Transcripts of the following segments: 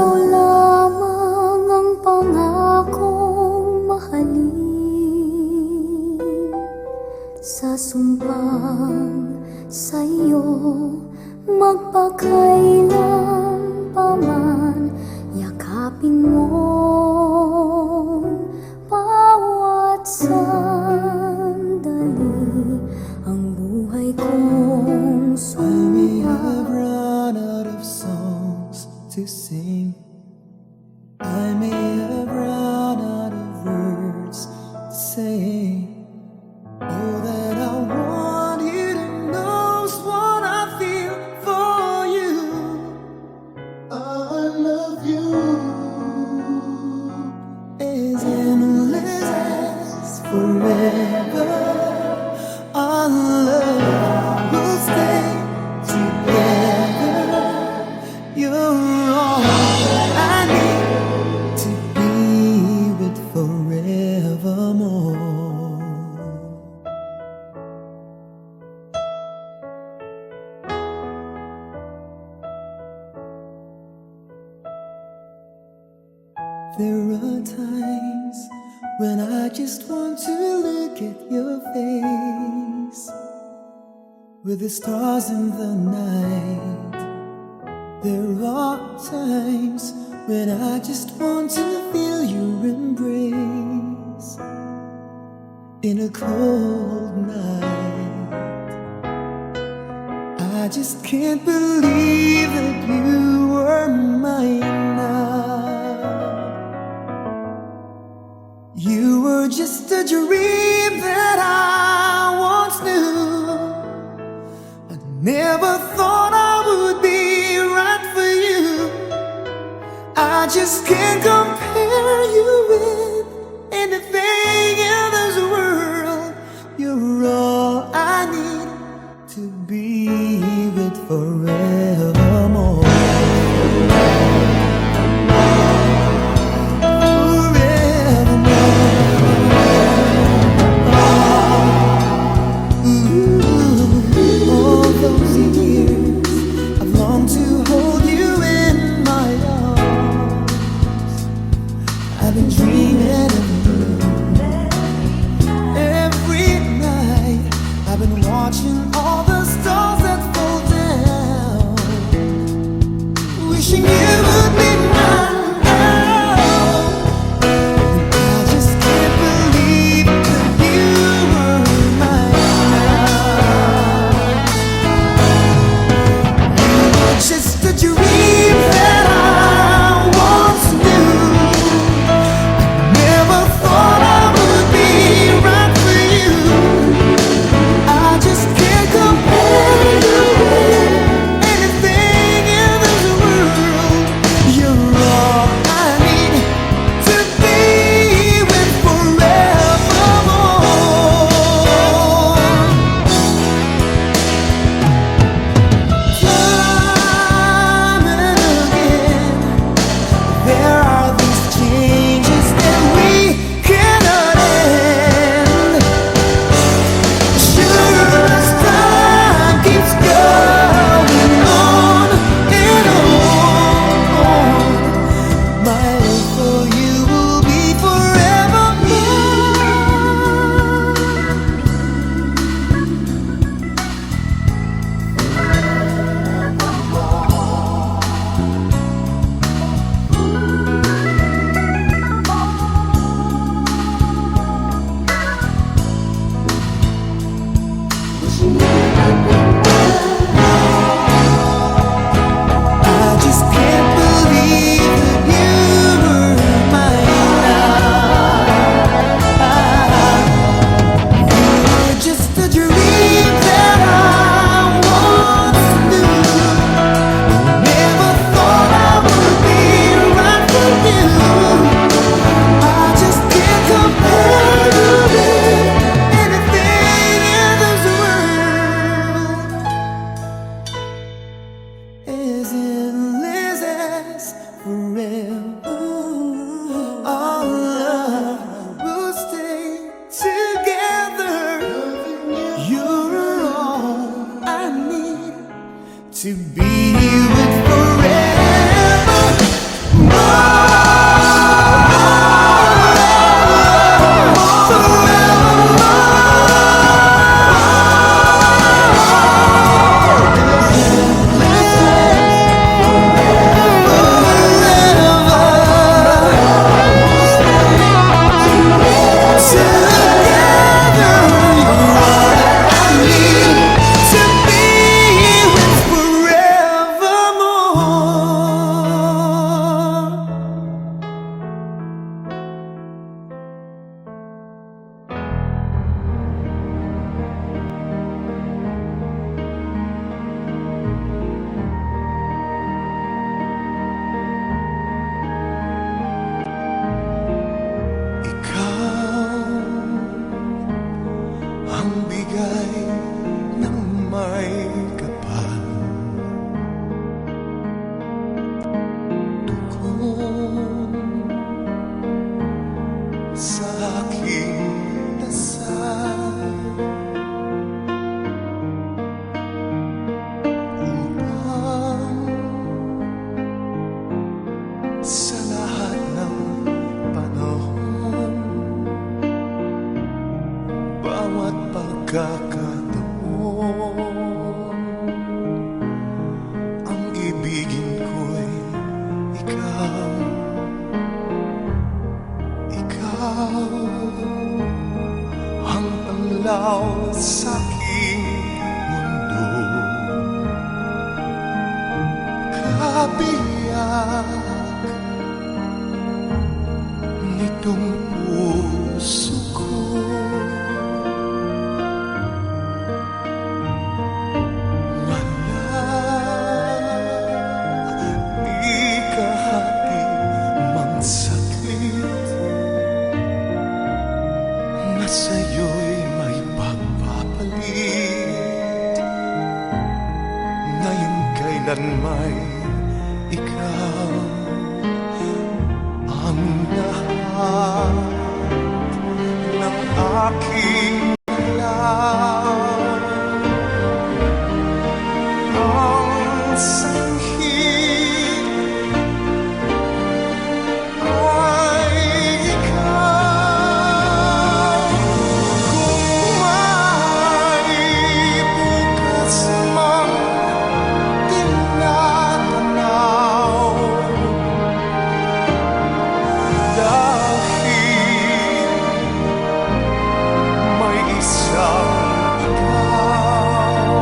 Ikaw lamang ang pangakong mahalin. Sa sumpang sa'yo magpakailan pa man, yakapin mo bawat sandali ang buhay kong I may have sumpa. run out of songs to sing. I may have run out of words to say. Oh, that I want you to know what I feel for you. I love you as endless as forever. Our love will stay together. You're all I need to be with forevermore. There are times when I just want to look at your face, with the stars in the night. There are times when I just want to feel your embrace in a cold night. I just can't believe that you were mine now. You were just a dream that I once knew. I never thought I would be right for you. I just can't compare you with anything in this world. You're all I need to be with forevermore. I've been dreaming of you every night. I've been watching all the stars that fall down, wishing you would be mine now. And I just can't believe that you were mine now. You were just a dream that I once knew. Never thought I would be right for you. I just can't compare you with anything in this world. ikaw sa aking mundo. Kabiyak nitong puso ko, wala ikahati mang saglit na sa'yo'y may pagpapalit. Ngayon kailan may ikaw ang lahat ng aking alam. Ang sanghit ay ikaw. Kung may bukas mang tinatanaw, dahil may isang ikaw.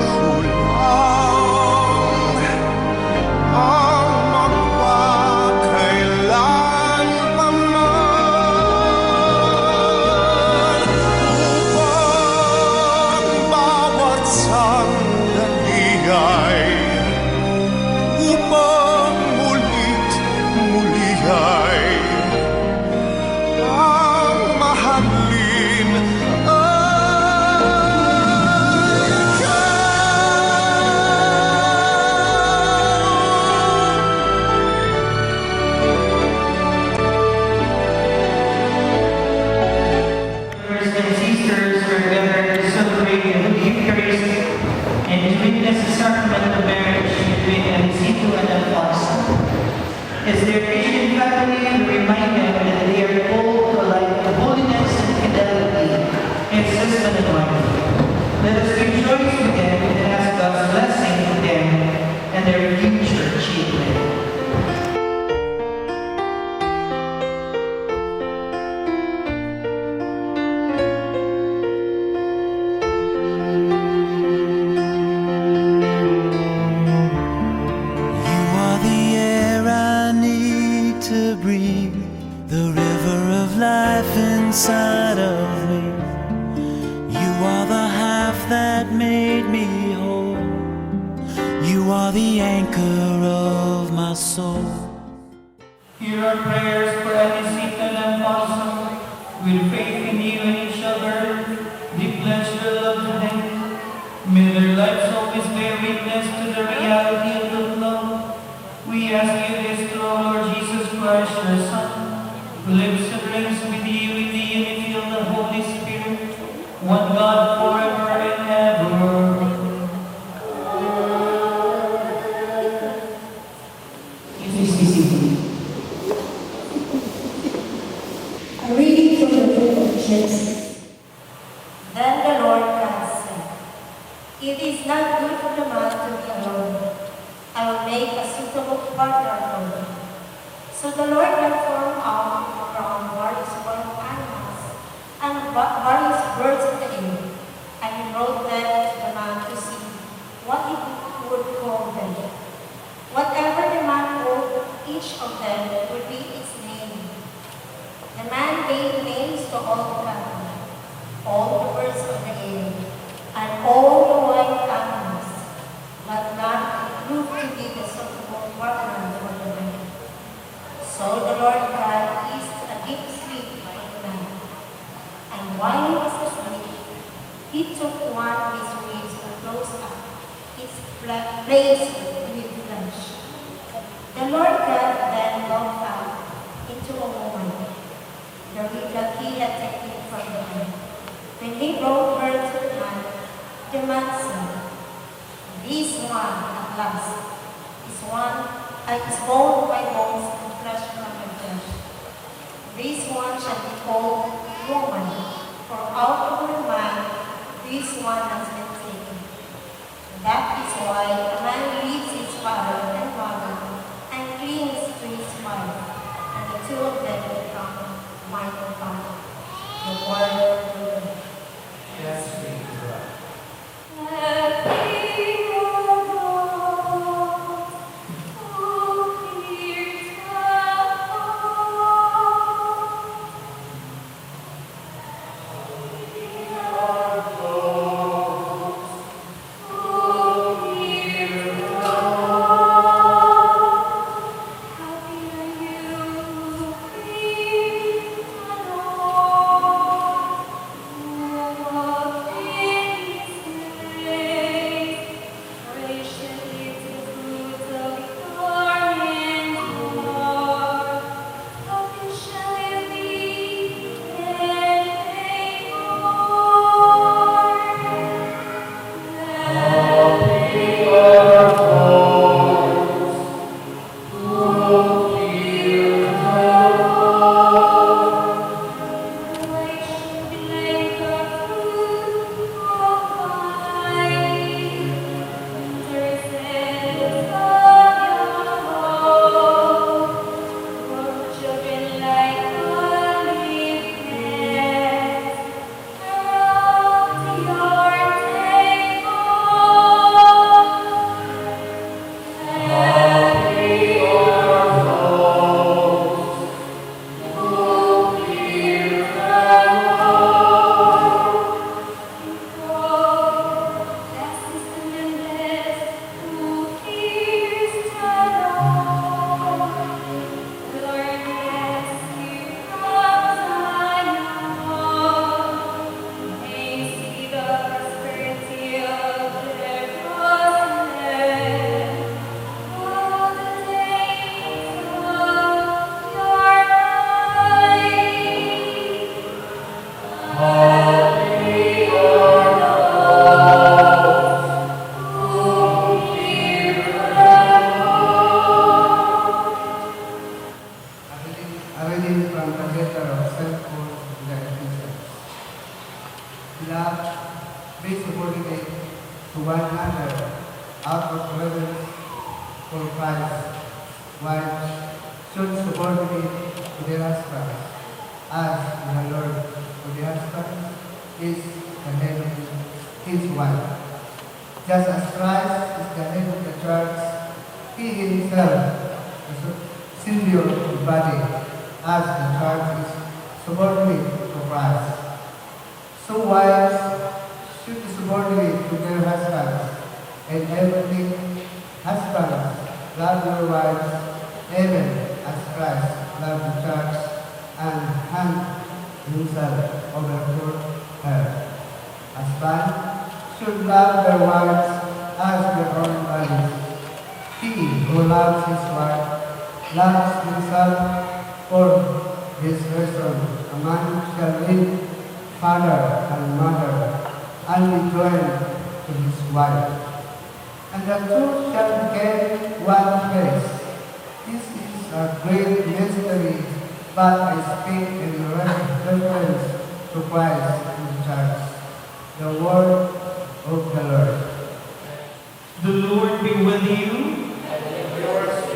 Kulang ang magpakailanman upang bawat sandali ay upang mulit muli ay ang mahalin ay Brothers and sisters, we're gathered to celebrate the Holy Eucharist and to witness the sacrament of marriage between Elisito and Alfonso. As their Christian family, we remind them that they are called to a life of holiness and fidelity as husband and wife. Let us rejoice with them and ask God's blessing on them and their future children. You are the air I need to breathe, the river of life inside of me. You are the half that made me whole. You are the anchor of my soul. Hear our prayers for Elisito and Alfonso. With faith in you and each other, they pledge their love to them. May their lives always bear witness to the reality of the love. We ask you this through our Lord Jesus Christ, your Son, who lives and reigns with you in the unity of the Holy Spirit, one God forever and ever. Please be seated. A reading from the book of Genesis. Then the Lord God said, "It is not good for the man to be alone. I will make a suitable partner for him." So the Lord God formed out of the ground various wild animals and various birds of the air, and he brought them to the man to see what he would call them. Whatever the man called each of them would be its name. The man gave names to all the cattle, all the birds of the air, and all the wild animals, but none proved to be the suitable partner for the man. So the Lord God placed a deep sleep on the man, and while he was asleep, he took one of his ribs and closed up its place with flesh. The Lord God then brought out into a woman the rib that he had taken from the man. When he brought her to the man said, "This one at last is bone of my bones and flesh from my flesh. This one shall be called woman, for out of her man this one has been taken." That is why a man leaves his father and mother and clings to his wife, and the two of them become Mighty Father, the word of the Yes, we do. A reading from the letter of St. Paul to the Ephesians. Beloved, be subordinate to one another out of reverence for Christ. Wives should subordinate to their husbands, as the Lord, for the husband is the head of his wife. Just as Christ is the head of the church, he himself is the Savior of the body, as the church is subordinate to Christ. So wives should be subordinate to their husbands, and everything. Husbands, love your wives, even as Christ loved the church and handed himself over to her. Husbands should love their wives as their own bodies. He who loves his wife loves himself. For this reason, a man shall leave father and mother and be joined to his wife, and the two shall become one flesh. This is a great mystery, but I speak in reference to Christ in the church. The word of the Lord. The Lord be with you.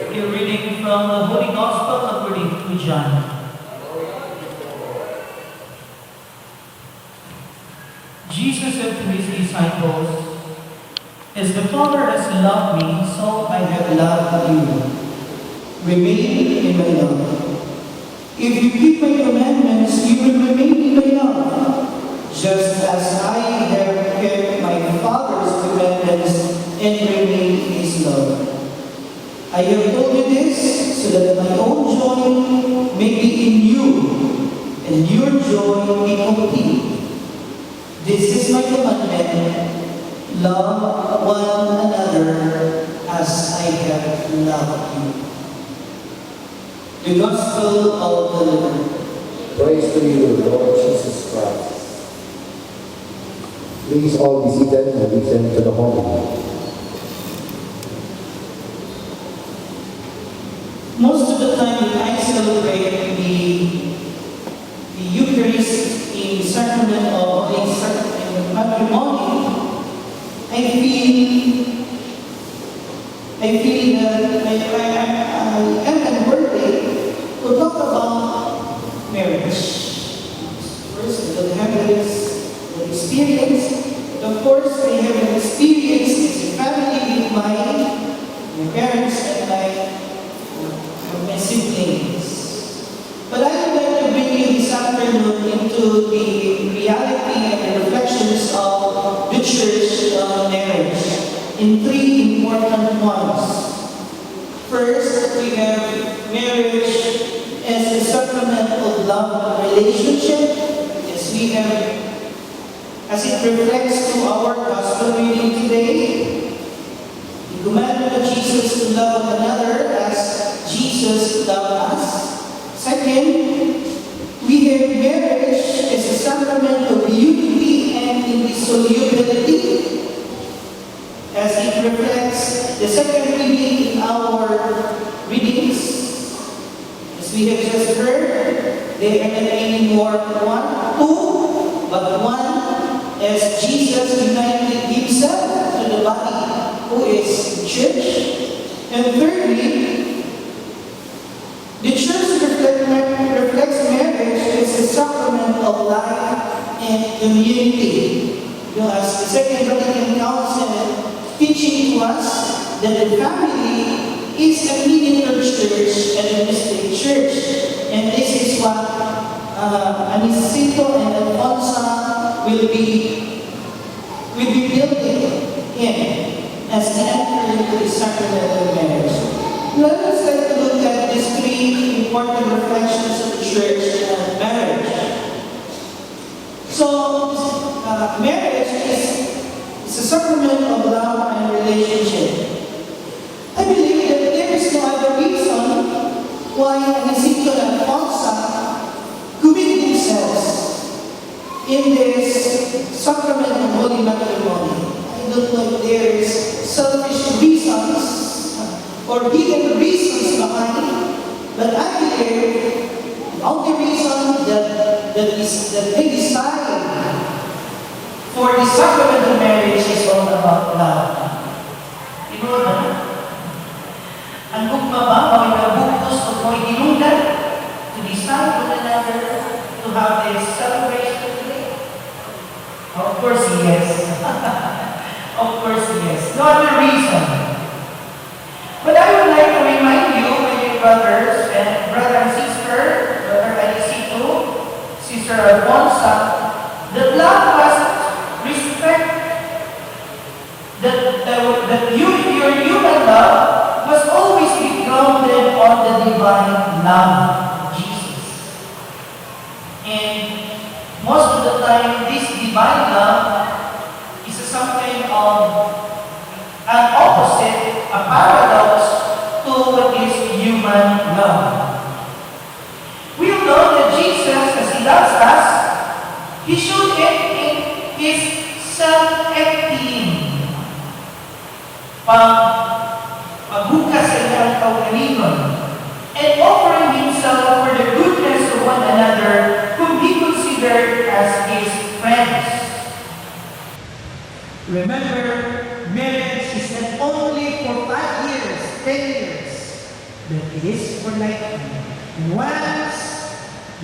A reading from the Holy Gospel according to John. Jesus said to his disciples, "As the Father has loved me, so I have loved you. Remain in my love. If you keep my commandments, you will remain in my love, just as I have kept my Father's commandments and remain in his love. I have told you this so that my own joy may be in you, and your joy be complete. This is my commandment: love one another as I have loved you." The Gospel of the Lord. Praise to you, Lord Jesus Christ. Please all be seated and listen to the homily. Most of the time when I celebrate the Eucharist in sacrament of in matrimony, I feel that I am at birthday to talk about marriage. three important ones. First, we have marriage as a sacrament of love and relationship. Yes, we have, as it reflects to our gospel reading today, the commandment of Jesus to love one another as Jesus loved us. Second, we have marriage as a sacrament of unity and indissolubility, as it reflects the second reading in our readings. As we have just heard, they are not anymore two, but one, as Jesus united himself to the body, who is the church. And thirdly, the church reflects marriage as a sacrament of life and community. As the Second Vatican Council teaching to us that the family is a miniature church and a mystic church. And this is what Anisito and Alfonso will be building in as they enter into the sacrament of marriage. Let us take a look at these three important reflections of the church and marriage. So, marriage is a sacrament of love and relationship. I believe that there is no other reason why Anisito and Alfonso commit themselves in this sacrament of holy matrimony. I don't know if there is selfish reasons or hidden reasons behind, but I believe the only reason that they decide for the sacrament of marriage is all about love. You know that? Ang gugmaba, may nabukos o may dinundan to decide one another to have this celebration today? Of course, yes. Of course, yes. No other reason. But I would like to remind you, my dear brothers and brother and sister, Brother Anisito, Sister Alfonso, that love must respect that your human love must always be grounded on the divine love of Jesus. And most of the time, this divine love is something of an opposite, a paradox to what is human love. We know that Jesus, as He loves us, He showed it in His self-emptying. Pagbukas sa iyang kaugalingon and offering Himself for the goodness of one another whom He considered as His friends. Remember, marriage is not only for 5 years, 10 years, but it is for lifetime. And once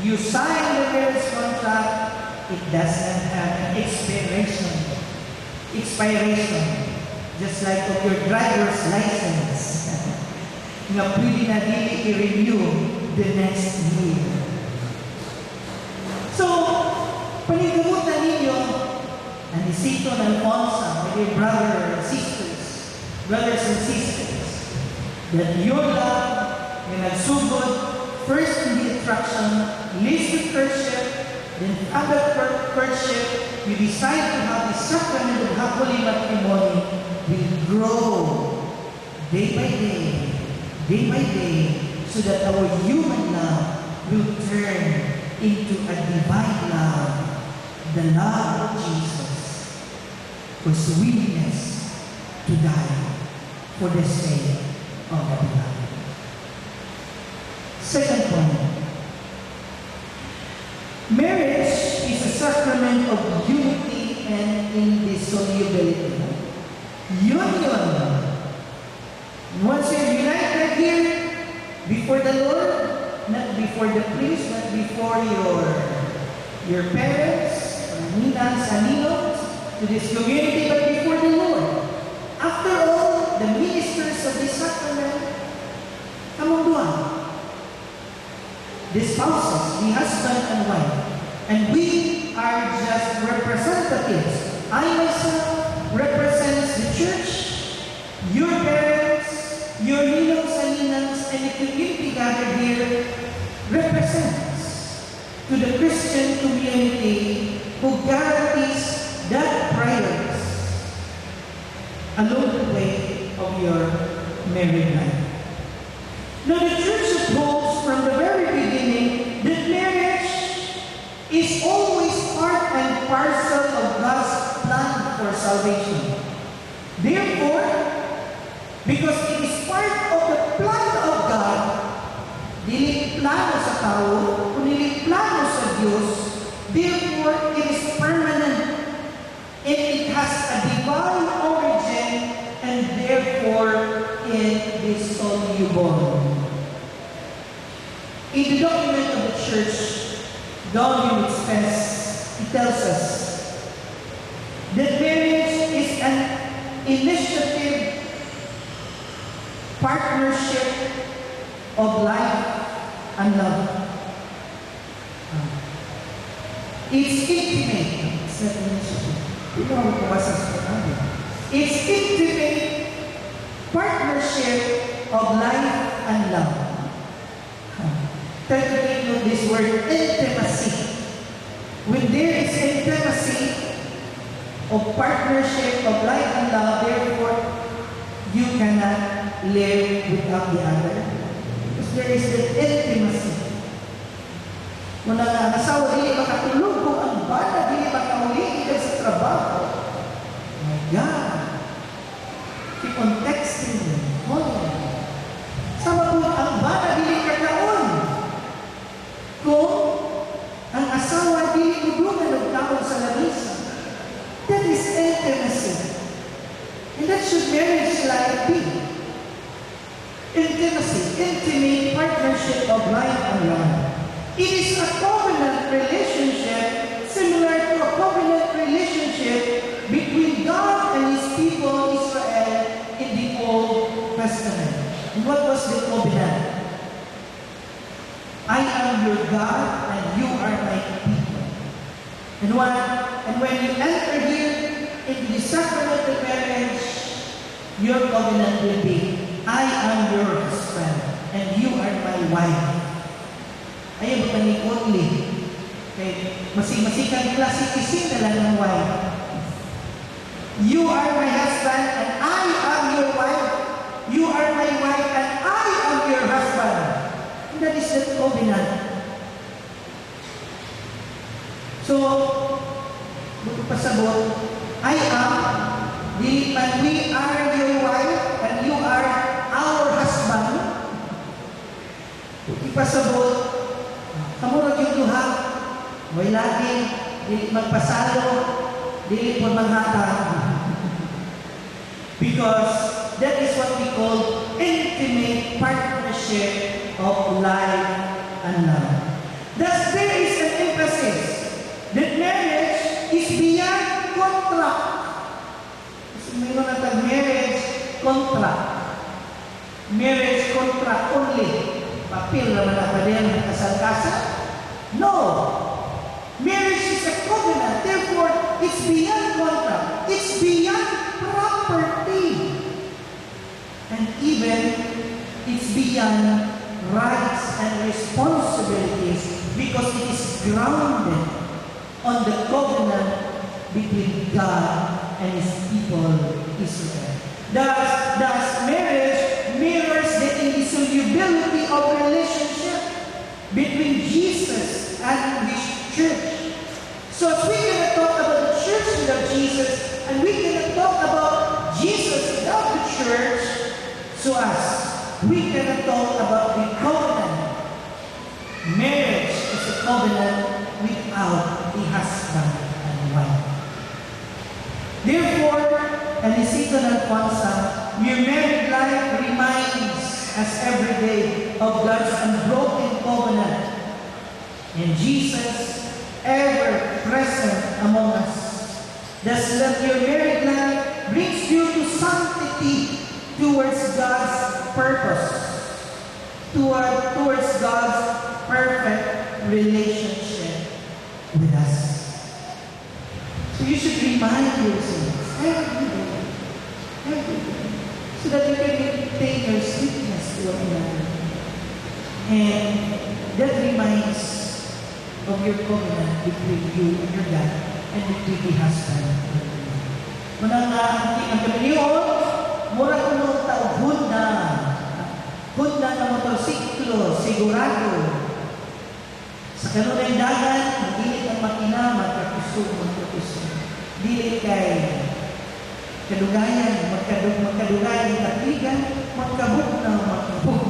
you sign the marriage contract, it doesn't have an expiration. Just like of your driver's license. Nga pwede na dili i-renew the next year. So, panigumutan ninyo, Anisito and Alfonso, my dear brothers and sisters, that your love yung nagsugod first in the attraction, leads to courtship, then after courtship, you decide to have the sacrament of holy matrimony will grow day by day, so that our human love will turn into a divine love, the love of Jesus, whose willingness to die for the sake of the beloved. Second point, marriage is a sacrament of unity and indissolubility. Union. Once you're united here before the Lord, not before the priest, not before your parents, or ninangs and ninos, to this community, but before the Lord. After all, the ministers of this sacrament, kamungduan. The spouses, the husband and wife. And we are just representatives. I myself represents the church, Your parents, your ninongs and ninangs, and the community gathered here represents to the Christian community who guarantees that prayers along the way of your married life. Now, the church holds from the very beginning that marriage is always part and parcel of God's plan for salvation. Therefore, because it is part of the plan of God, dili plano sa tao, kundi plano sa Diyos, therefore, it is permanent and it has a divine origin and therefore it is soluble. In the document of the church, Gaudium et Spes, it tells us that marriage is an initiative, partnership of life and love. It's intimate. It's not initiative. It's intimate partnership of life and love. Try to take note this word, intimacy. When there is intimacy of partnership of life and love, therefore, you cannot live without the other. Because there is the intimacy. Kung ang asawa, dili makatulog, kung ang bata, dili makaulit sa trabaho. My God. Keep on texting them. Sama po, ang bata, dili kakaon. Kung ang asawa, dili udungan ng taon sa lamisa. That is intimacy. And that should marriage life be. Intimacy, intimate partnership of life and love. It is a covenant relationship similar to a covenant relationship between God and His people Israel in the Old Testament. And what was the covenant? I am your God and you are my people. And when you enter here into the sacrament of marriage, your covenant will be, I am your husband and you are my wife. Ayaw ba ni only? Okay. Masikan klase isin na lang ng wife. You are my husband and I am your wife. You are my wife and I am your husband. And that is the covenant. So, pasabot, I am, and we are your wife and you are our husband. Ipasabot, kamurag yung duha, may lagi, dili magpasalo, dili po maghatag. Because that is what we call intimate partnership of life and love. Thus, there is an emphasis that marriage is beyond contract. Kasi may mga marriage contract. Marriage contract only. Papel naman na pa rin ng kasal-kasal? No! Marriage is a covenant. Therefore, it's beyond contract. It's beyond property. And even, it's beyond rights and responsibilities because it is grounded on the covenant between God and His people, Israel. Thus, marriage mirrors the indissolubility of relationship between Jesus and His church. So as we cannot talk about the church without Jesus, and we cannot talk about Jesus without the church, so as we cannot talk about the covenant. Marriage is a covenant without the husband and wife. Therefore, Anisito ng Alfonso, your married life reminds us every day of God's unbroken covenant and Jesus ever present among us. Thus, that your married life brings you to sanctity towards God's purpose, towards God's perfect relationship with us. So you should remind yourselves every day. so that you can maintain your sweetness to one another. And that reminds of your covenant between you and your God and between the husband and the wife. Manang ang kamiliyon, mura ko nung tao, Hunda na motorsiklo, sigurado. Sa kanunay dagat, magilit ang makina, magkakusog. Dili kay kadugayan, magkadugayan, kapigan, magkabuk na magkabuk.